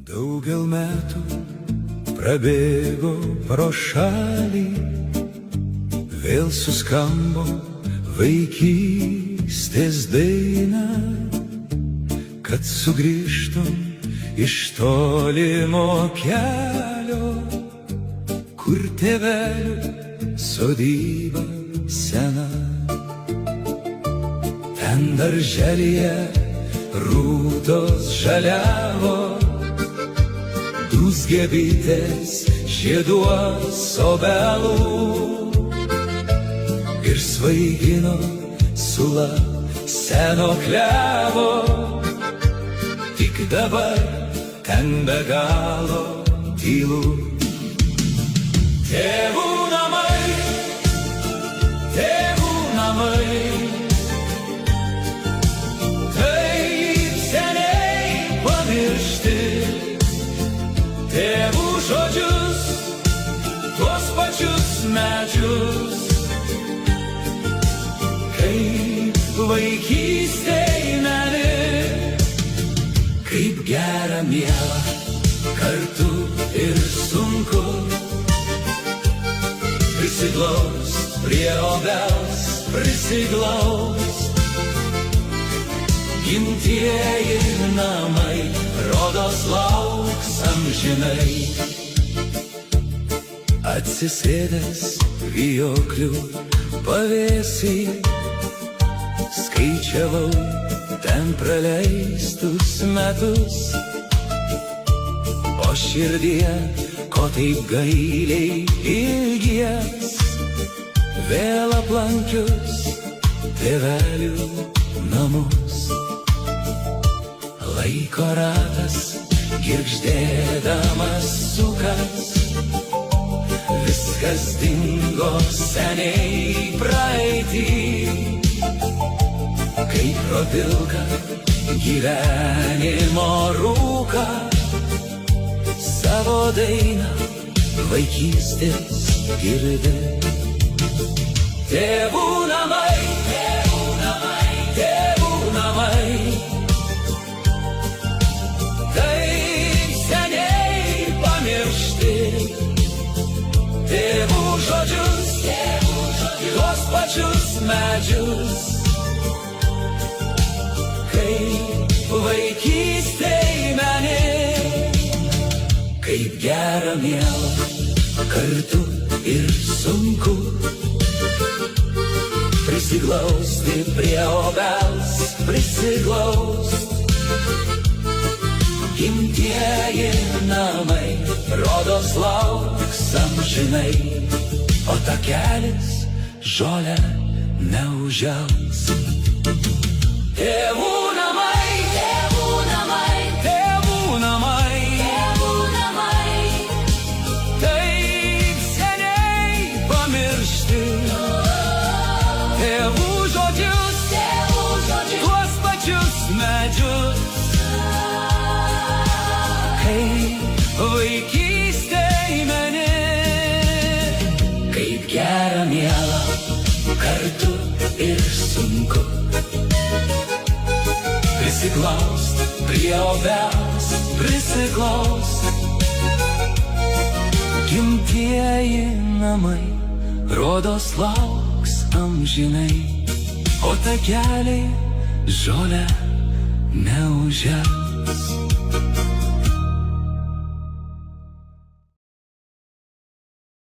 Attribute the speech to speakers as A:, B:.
A: Daugel metų prabėgo pro šalį, vėl suskambo vaikystės daina, kad sugrįžtum iš tolimo kelio, kur tėvelių sodyba sena. Ten darželyje rūtos žaliavo, dūzgė bitės žieduos obelų ir svaigino sula seno klevo. Tik dabar ten be galo tylu. Tėvų namai, tėvų namai, taip seniai pamiršti. Tėvų žodžius, tuos pačius medžius, kaip vaikystėj meni, kaip gera miela, kartu ir sunku. Prisiglaust prie obels, prisiglaust. Gimtieji namai rodos lauks amžinai. Atsisėdęs vijoklių pavėsy, skaičiavau ten praleistus metus. O širdie, ko taip gailiai ilgies, vėl aplankius tėvelių namus. Laiko ratas girgždėdamas sukas, viskas dingo seniai praeitį. Kaip pro pilką gyvenimo rūką, savo dainą vaikystės girdi. Tėvų namai, tėvų namai, tėvų namai, taip seniai pamiršti. Tėvų žodžius, tuos pačius medžius, kaip vaikystėj meni, kaip gera miela, kartu ir sunku. Prisiglausti prie obels, prisiglaust. Gimtieji namai rodos lauks amžinai, o takelis žolę neužžels. Tėvų namai, tėvų namai, tėvų namai, tėvų namai, taip seniai pamiršti. Tėvų žodžius, tuos pačius medžius, kaip vaikystėj meni, kaip gera miela, kartu ir sunku. Prisiglaust prie obels, prisiglaust. Gimtieji namai rodos lauks amžinai, o takeliai žolę neužžels.